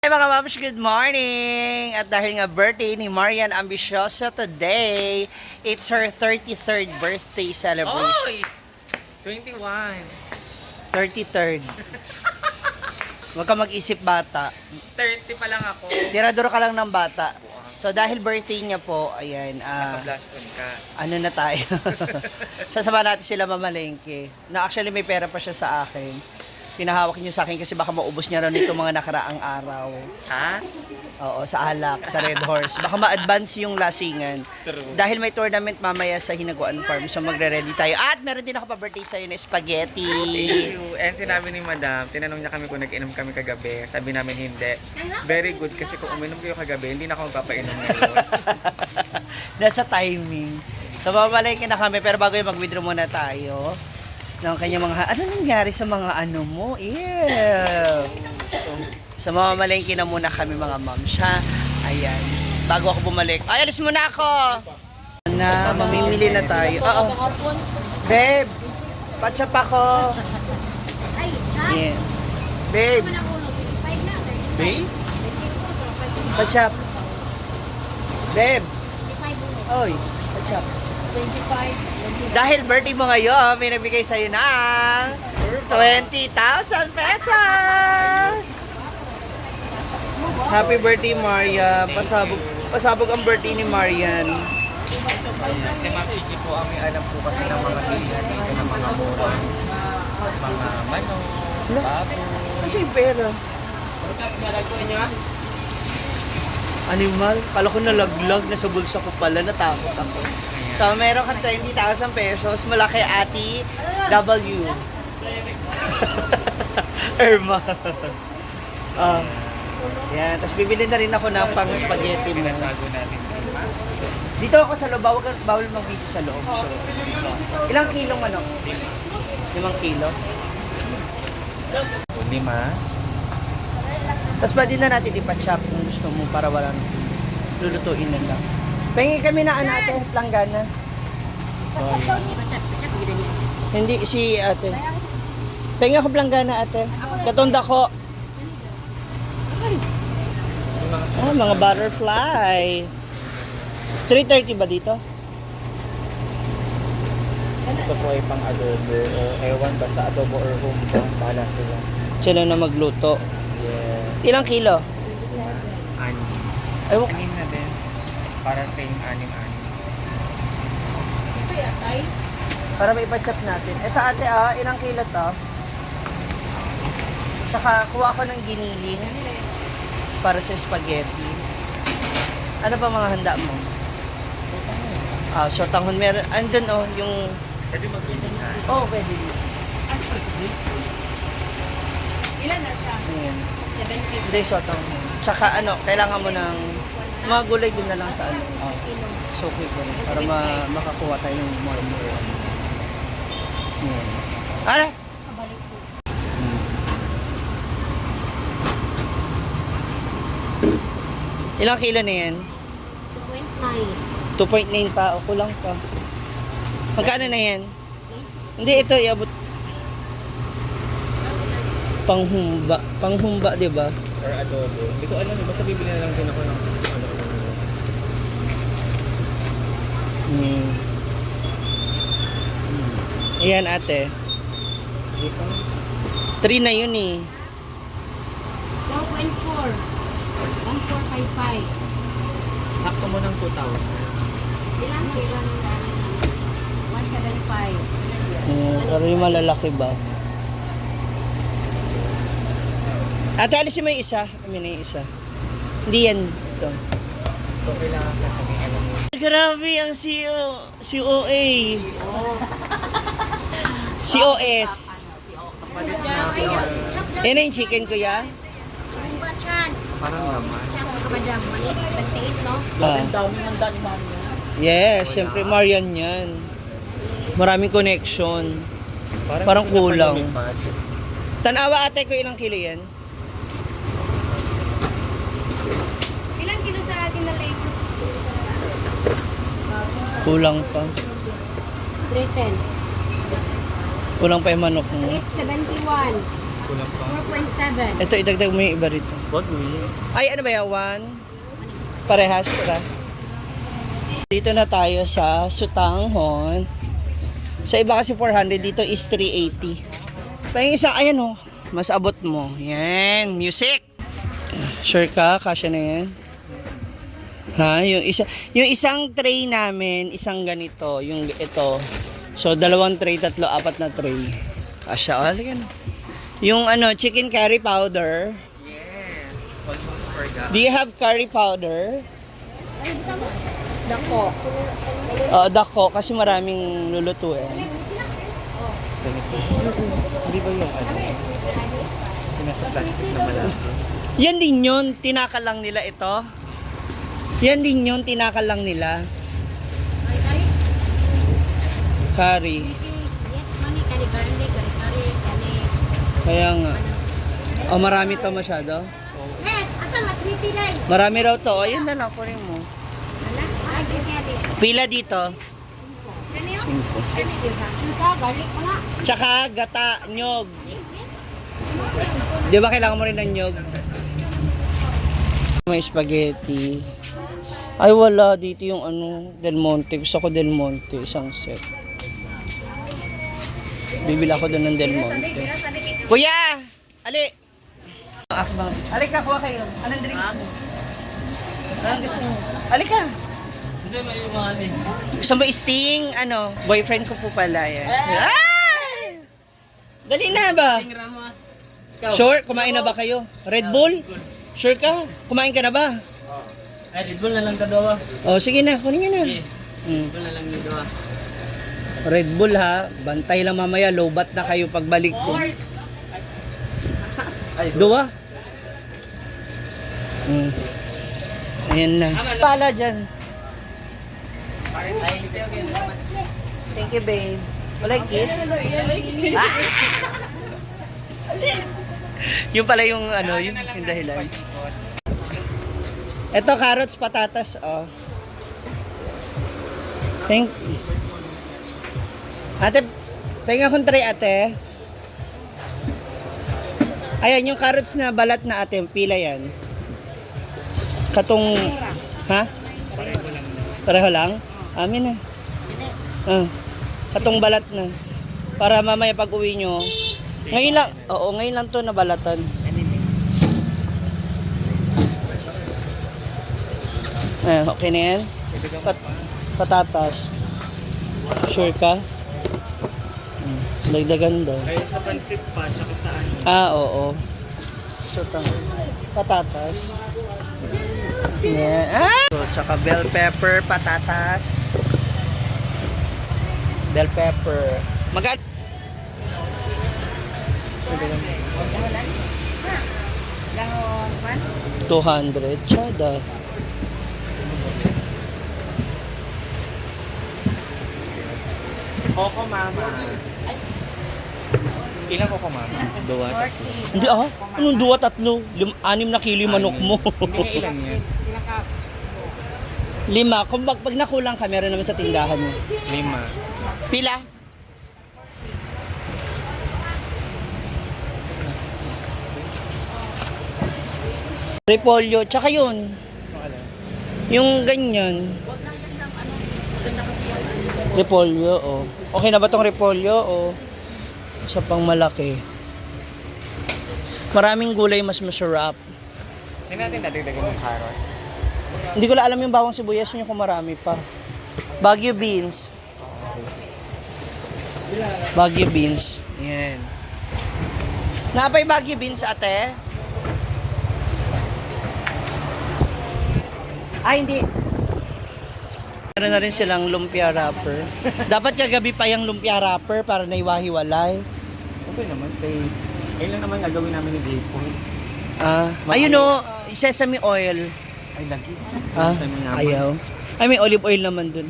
Hey mga mams, good morning! At dahil nga birthday ni Marian Ambiciosa today, it's her 33rd birthday celebration. Oy! 21. 33rd. Huwag ka mag-isip bata. 30 pa lang ako. Tirador ka lang ng bata. So dahil birthday niya po, ayan, Naka-blast on ka. ano na tayo. Sasama natin sila mamalengke. Na actually may pera pa siya sa akin. Pinahawak niyo sa akin kasi baka maubos niya rin ito mga nakaraang araw. Ha? Oo, sa alak, sa Red Horse. Baka ma-advance yung lasingan. True. Dahil may tournament mamaya sa Hinaguan Farm. So magre-ready tayo. At meron din ako pa-birthday sa'yo na spaghetti. Thank you. And sinabi ni Madam, tinanong niya kami kung nag-inom kami kagabi. Sabi namin hindi. Very good kasi kung uminom kayo kagabi, hindi na ako magpapainom ngayon. Nasa timing. So babalikin na kami. Pero bago yung mag-withdraw muna tayo ng kanyang mga, ano nangyari sa mga ano mo? Ew! So mamamalengke na muna kami mga moms, ha? Ayan. Bago ako bumalik. Ay, alis muna ako! Na, mamimili na tayo. Oo. Babe! Patsap ako! Ay, chay. Yeah. Babe! Babe? Patsap! Babe! Oy! Patsap! 25. Dahil birthday mo ngayon, may nagbigay sa'yo ng 20,000 pesos! Happy birthday, Marian. Pasabog ang birthday ni Marian. Si Ma'am Gigi po ang may alam po kasi ng mga bilihan dito ng mga mura. Mga manok, baboy. Kasi yung pera. Animal? Kala ko nalaglag na sa bulsa ko pala. Natakot ako. So, meron kang 20,000 pesos mula kay Ate W. Irma. Yan. Tapos bibili na rin ako ng pang spaghetti mo. Pinatago natin. Dito ako sa loob. Bawal mag-video sa loob. So, ilang kilong ano? 5 kilo. 5. Tapos pwede na natin ipa-chop kung gusto mo para walang lulutuin na lang. Pengi kami na ate, planggana. Hindi, si ate. Pengi ako planggana ate. Katunda ko. Ah, mga butterfly. 3:30 ba dito? Ito po ay pang adobo. O ewan ba sa adobo or home ba? Bahala sila. Sila na magluto. Yes. Ilang kilo? Anim. Ewan. Anim na din. Para sa yung anim-anim. Para may ipa-chop natin. Ito ate ilang kilo to? Tsaka kuha ko ng giniling para sa spaghetti. Ano pa mga handa mo? Sotanghon meron. Andun yung... Pwede mag-bilihan. Oh, pwede. Ilan na siya? Ayan. 70. Hindi, sotanghon. Tsaka kailangan mo ng mga gulay din na lang sa ano. Suki ko rin. Para makakuha tayo ng more. Ano? Ilang kilo na yan? 2.9. 2.9 pa. O, kulang pa. Magkano na yan? Hindi, ito iabot. Panghumba. Panghumba, di ba? Or adobo. Hindi ko alam. Basta bibili na lang din ako ng ano. Ayan, ate. 3 na yun eh. 4.4. 1455. Sakto mo ng 2,000. Ilan kilo na 175. Pero yung malalaki ba? Ate, alisin mo yung isa. Amin na yung isa. Hindi yan. Ito. So, kailangan ka sabi alam mo. Grabe ang COA. COS. Palit na. Yan na yung chicken ko ya. Ano ba chan? Parang naman. Chan ko madam. 28, no? Yes, syempre Marian yan. Maraming connection. Parang gusto ko kulang. lumipad. Tanawa ate ko ilang kilo yan? Ilan kilo sa atin na lake? Kulang pa. 310. Kulang pa yung manok mo. 871. Kulang pa. 4.7. Ito, idagdag mo yung iba rito. Wag mo. Ay, ano ba yan? One? Parehas, tara. Dito na tayo sa Sutanghon. Sa iba kasi 400, dito is 380. Pa yung isa, ayan oh, mas abot mo. Yan, music! Sure ka? Kasya na yan? Ha? Yung isang tray namin, isang ganito, yung ito. So, 2 tray, 3, 4 na tray. Kasya, oh, halika na. Yung ano, chicken curry powder. Yes. Almost forgot. Do you have curry powder? Dako. Dako, kasi maraming lulutuin. Hindi ba yung ano? Pinasa plastic na malaki. Yan din yun, tinakal lang nila ito. Yan din yun, tinakal lang nila. Curry. Yes, mami. Kani-garni, kani-kari, kani. Kaya nga. Oh, marami to masyado. Yes, asa mas mitilay. Marami raw to. O, yan na lang, kunin mo. Ala, ay, kani. Pila dito. Kani yun? Excuse ha. Sika, garlic pa na. Tsaka gata, nyog. Di ba kailangan mo rin ng nyog? May spaghetti. Ay, wala. Dito yung ano, Del Monte. Gusto ko Del Monte. Isang set. Bibila ko doon ng Del Monte. Kuya! Ali! Ali ka, kuha kayo. Anong drinks mo? Anong gusto mo? Ali ka! Gusto mo sting? Ano? Boyfriend ko po pala yan. Ay! Dali na ba? Sure? Kumain na ba kayo? Red Bull? Sure ka? Kumain ka na ba? Ay, Red Bull na lang kadawa. Oh, sige na. Kunin nyo na. Red Bull na lang yung dawa. Red Bull ha. Bantay lang mamaya. Lowbat na kayo pagbalik ko. Dua? Ayan na. Pala dyan. Thank you, babe. Wala yung kiss? Ah! Yung pala yung ano, yung dahilan. Ito, carrots, patatas, oh. Ate, penga akong tray, ate. Ayan, yung carrots na balat na ate, pila yan. Katong, ha? Pareho lang? Amin na. Katong balat na. Para mamaya pag uwi nyo. Ngayon lang, oo, ngayon lang to nabalatan. Okay na yan? Patatas. Sure ka? Dagdagan daw. Kaya sa pansit pa, tsaka saan? Oo. So, patatas. Yan. So, tsaka bell pepper, patatas. Bell pepper. Magkano? 200. Tsada. Coco Mama. Ilang Coco Mama? Dua. Hindi Anong 2, 3? 6 na kilo yung manok mo. Hindi nga ilan yan? 5. Kung pag nakulang ka, meron naman sa tindahan mo. 5. Pila? Repolyo, tsaka yun. Yung ganyan. Repolyo, oh. Okay na ba tong repolyo, oh? Isa pang malaki. Maraming gulay, mas masarap. Hindi natin nadagdagan ng carrot. Hindi ko lang alam yung bawang sibuyas nyo kung marami pa. Baguio beans. Baguio beans. Yan. Napay Baguio beans, ate? Ay, hindi. Meron na rin silang lumpia wrapper. Dapat kagabi pa yung lumpia wrapper para naiwahiwalay. Okay naman. Kailan naman gagawin namin ni J-Poy? Ayun o, sesame oil. Ay, lagi. Ayaw. Ay, may olive oil naman dun.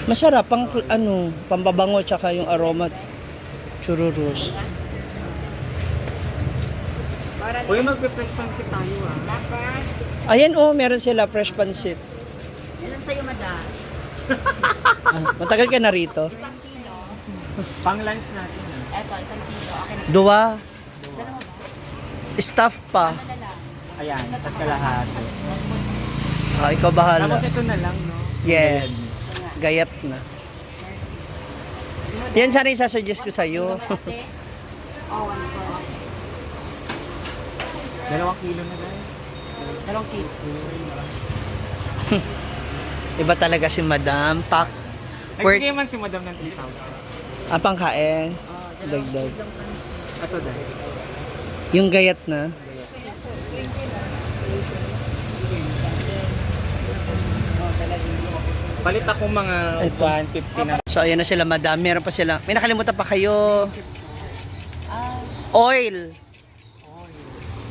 Masarap, pampabango tsaka yung aroma. Churros. Uy, magpe-press pansit tayo Ayan meron sila fresh pancit. Ilan sa'yo, madam? Matagal ka na rito? Pang lunch natin. Eto, 1 kilo. Okay na. 2. Staff pa. Ayan, tagkalahati. Ikaw bahala. Tapos ito na lang, no? Yes. Gayat na. Yan sana isasuggest ko sa'yo. Oh, 1 2 kilo na lang. 2 kilo. Iba talaga si Madam. Pack. Nagbigay man si Madam ng 3,000. Pangkain. Dagdag. Ito dahil. Yung gayat na. Palit ako mga Ito. 150 na. So, ayan na sila, Madam. Meron pa sila. May nakalimutan pa kayo. Oil.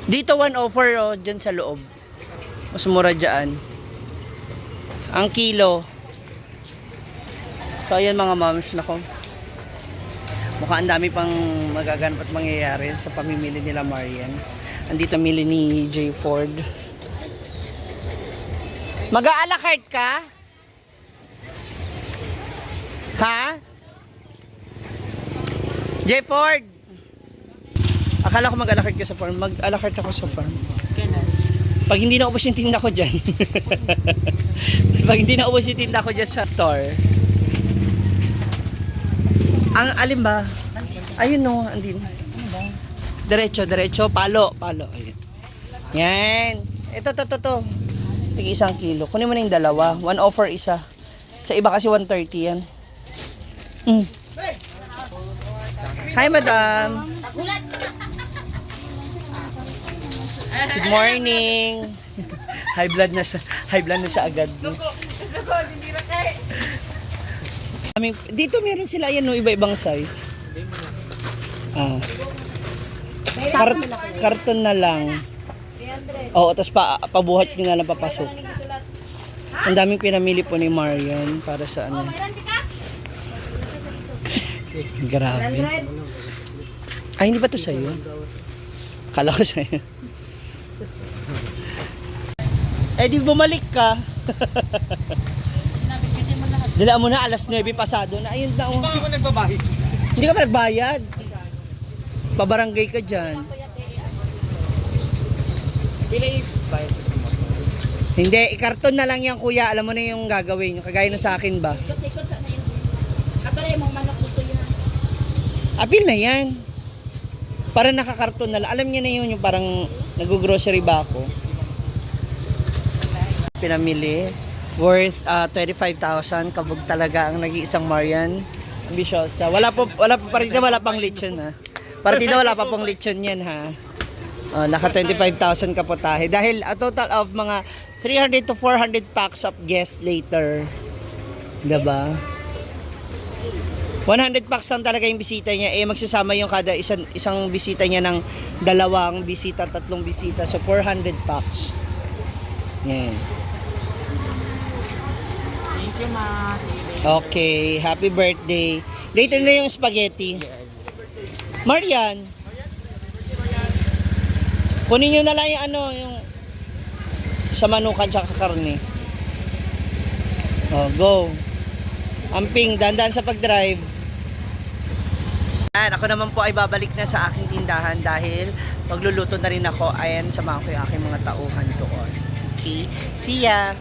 Dito 1 offer oh, dyan sa loob. Mas mura dyan. Ang kilo. So, ayan mga moms. Nako. Mukhang ang dami pang magaganap at mangyayari sa pamimili nila Marian. Andito mili ni J. Ford. Mag-a-la carte ka? Ha? J. Ford! Akala ko mag-a-la carte ka sa farm. Mag-a-la carte ako sa farm. Pag hindi na ubos yung tinda ko dyan. Pag hindi na ubos yung tinda ko dyan sa store. Ang alin ba? Ayun no, andin. Diretso, palo. Ayun. Yan. Ito. Tig 1 kilo. Kunin mo na yung dalawa. 1 offer isa. Sa iba kasi 130 yan. Hi, Madam. Good morning. High blood na siya agad. Dito meron sila yan no, iba-ibang size. Karton na lang. Oo, tapos pabuhat nyo na lang papasok. Ang daming pinamili po ni Marian para sa ano. Grabe. Ay, hindi ba to sa'yo? Akala ko sa'yo. Eh, di bumalik ka. Dala mo na, alas 9 pasado na. Ayun na. Baka ako nagbabayad. Hindi ka pa nagbayad. Pabarangay ka dyan. Pila i-bayad ko sa motor. Hindi, ikarton na lang yan kuya. Alam mo na yung gagawin. Yung kagaya nung sa akin ba? Ikot-ikot sa na yun. Ato na yung mga manok dito yan. Apil na yan. Para nakakarton na lang. Alam niya na yun yung parang nag-grocery ba ako. Pinamili. Worth 25,000. Kabog talaga ang nag-iisang Marian. Ambisyosa. Wala partida wala pang lechon ha. Partida wala pa pong lechon yan ha. Naka 25,000 kapotahe. Dahil a total of mga 300 to 400 packs of guests later. Diba? 100 packs lang talaga yung bisita niya. Eh magsasama yung kada isang bisita niya ng 2 bisita, 3 bisita. So 400 packs. Yan. Thank you, ma. Okay, happy birthday. Later na yung spaghetti. Marian. Kunin nyo na lang yung ano, yung sa manukan tsaka karne. Oh, go. Amping, dandan sa pag-drive. Ako naman po ay babalik na sa aking tindahan dahil magluluto na rin ako. Ayan, samahan ko yung aking mga tauhan doon. Okay, see ya!